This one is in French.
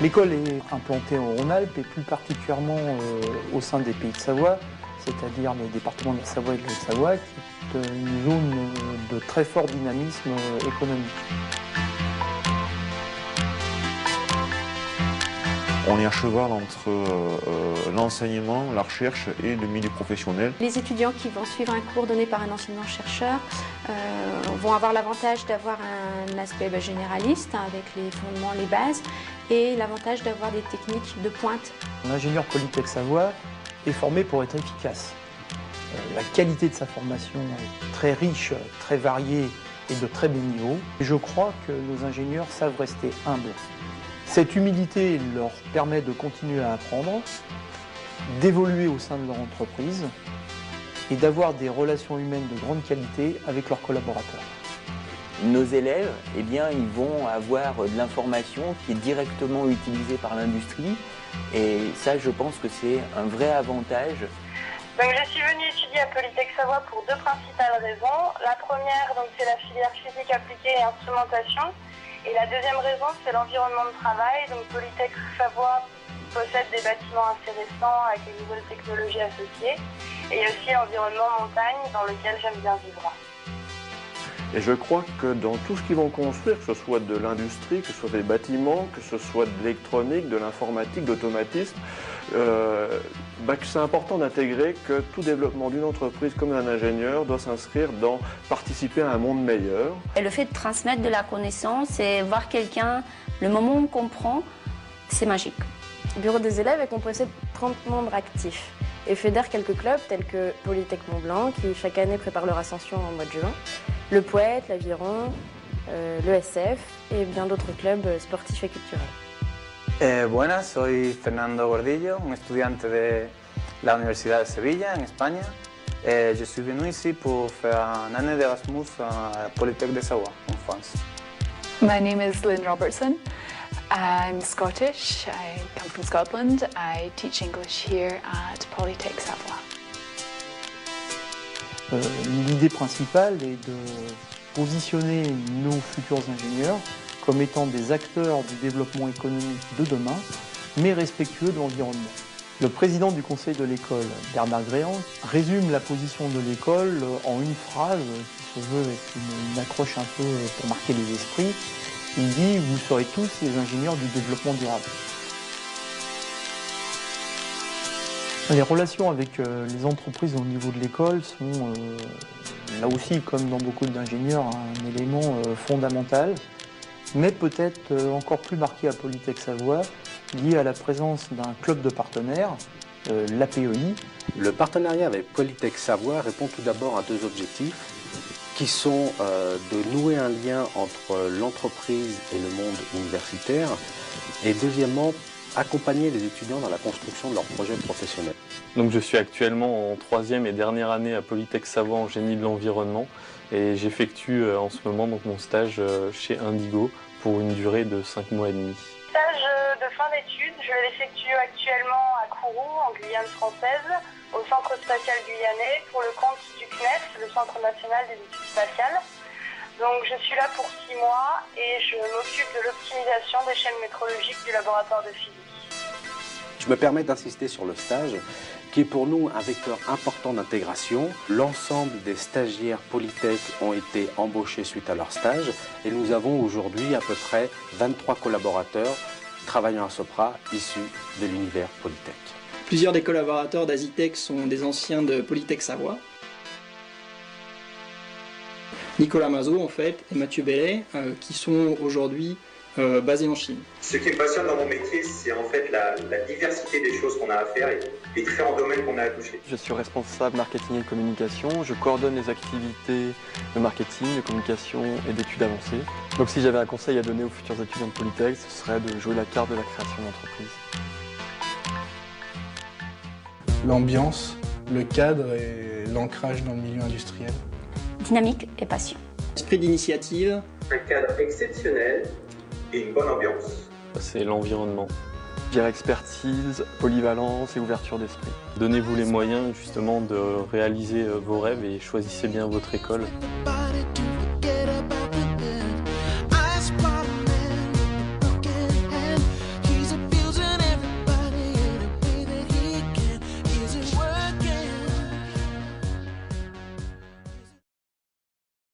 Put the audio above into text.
L'école est implantée en Rhône-Alpes et plus particulièrement au sein des Pays de Savoie, c'est-à-dire les départements de la Savoie et de la Savoie, qui est une zone de très fort dynamisme économique. On est à cheval entre l'enseignement, la recherche et le milieu professionnel. Les étudiants qui vont suivre un cours donné par un enseignant-chercheur vont avoir l'avantage d'avoir un aspect généraliste avec les fondements, les bases, et l'avantage d'avoir des techniques de pointe. L'ingénieur Polytech Savoie est formé pour être efficace. La qualité de sa formation est très riche, très variée et de très bon niveau. Je crois que nos ingénieurs savent rester humbles. Cette humilité leur permet de continuer à apprendre, d'évoluer au sein de leur entreprise et d'avoir des relations humaines de grande qualité avec leurs collaborateurs. Nos élèves, eh bien, ils vont avoir de l'information qui est directement utilisée par l'industrie et ça, je pense que c'est un vrai avantage. Donc, je suis venue étudier à Polytech Savoie pour deux principales raisons. La première, c'est la filière physique appliquée et instrumentation. Et la deuxième raison, c'est l'environnement de travail. Donc Polytech Savoie possède des bâtiments assez récents avec les nouvelles technologies associées. Et il y a aussi l'environnement montagne dans lequel j'aime bien vivre. Et je crois que dans tout ce qu'ils vont construire, que ce soit de l'industrie, que ce soit des bâtiments, que ce soit de l'électronique, de l'informatique, de l'automatisme, que c'est important d'intégrer que tout développement d'une entreprise comme d'un ingénieur doit s'inscrire dans participer à un monde meilleur. Et le fait de transmettre de la connaissance et voir quelqu'un, le moment où on comprend, c'est magique. Le bureau des élèves est composé de 30 membres actifs et fédère quelques clubs tels que Polytech Mont-Blanc qui chaque année prépare leur ascension en mois de juin, le Poète, l'Aviron, l'ESF et bien d'autres clubs sportifs et culturels. Buenas, soy Fernando Gordillo, un estudiante de la Universidad de Sevilla, en España. Je suis venu ici pour faire un année d'Erasmus à Polytech de Savoie, en France. My name is Lynn Robertson. I'm Scottish. I come from Scotland. I teach English here at Polytech Savoie. L'idée principale est de positionner nos futurs ingénieurs comme étant des acteurs du développement économique de demain, mais respectueux de l'environnement. Le président du conseil de l'école, Bernard Gréant, résume la position de l'école en une phrase qui se veut être une accroche un peu pour marquer les esprits. Il dit « Vous serez tous les ingénieurs du développement durable ». Les relations avec les entreprises au niveau de l'école sont, là aussi, comme dans beaucoup d'ingénieurs, un élément fondamental, mais peut-être encore plus marqué à Polytech Savoie, lié à la présence d'un club de partenaires, l'APEI. Le partenariat avec Polytech Savoie répond tout d'abord à deux objectifs, qui sont de nouer un lien entre l'entreprise et le monde universitaire, et deuxièmement, accompagner les étudiants dans la construction de leurs projets professionnels. Donc je suis actuellement en troisième et dernière année à Polytech Savoie en génie de l'environnement et j'effectue en ce moment mon stage chez Indigo pour une durée de 5 mois et demi. Stage de fin d'études, je l'effectue actuellement à Kourou, en Guyane française, au Centre spatial guyanais, pour le compte du CNES, le Centre national des études spatiales. Donc je suis là pour 6 mois et je m'occupe de l'optimisation des chaînes métrologiques du laboratoire de physique. Je me permets d'insister sur le stage, qui est pour nous un vecteur important d'intégration. L'ensemble des stagiaires Polytech ont été embauchés suite à leur stage et nous avons aujourd'hui à peu près 23 collaborateurs travaillant à Sopra issus de l'univers Polytech. Plusieurs des collaborateurs d'Azitech sont des anciens de Polytech Savoie. Nicolas Mazot en fait et Mathieu Bellet qui sont aujourd'hui basés en Chine. Ce qui me passionne dans mon métier, c'est en fait la diversité des choses qu'on a à faire et les différents domaines qu'on a à toucher. Je suis responsable marketing et communication, je coordonne les activités de marketing, de communication et d'études avancées. Donc si j'avais un conseil à donner aux futurs étudiants de Polytech, ce serait de jouer la carte de la création d'entreprise. L'ambiance, le cadre et l'ancrage dans le milieu industriel. Dynamique et passion. Esprit d'initiative. Un cadre exceptionnel et une bonne ambiance. C'est l'environnement. Je dirais expertise, polyvalence et ouverture d'esprit. Donnez-vous les moyens justement de réaliser vos rêves et choisissez bien votre école.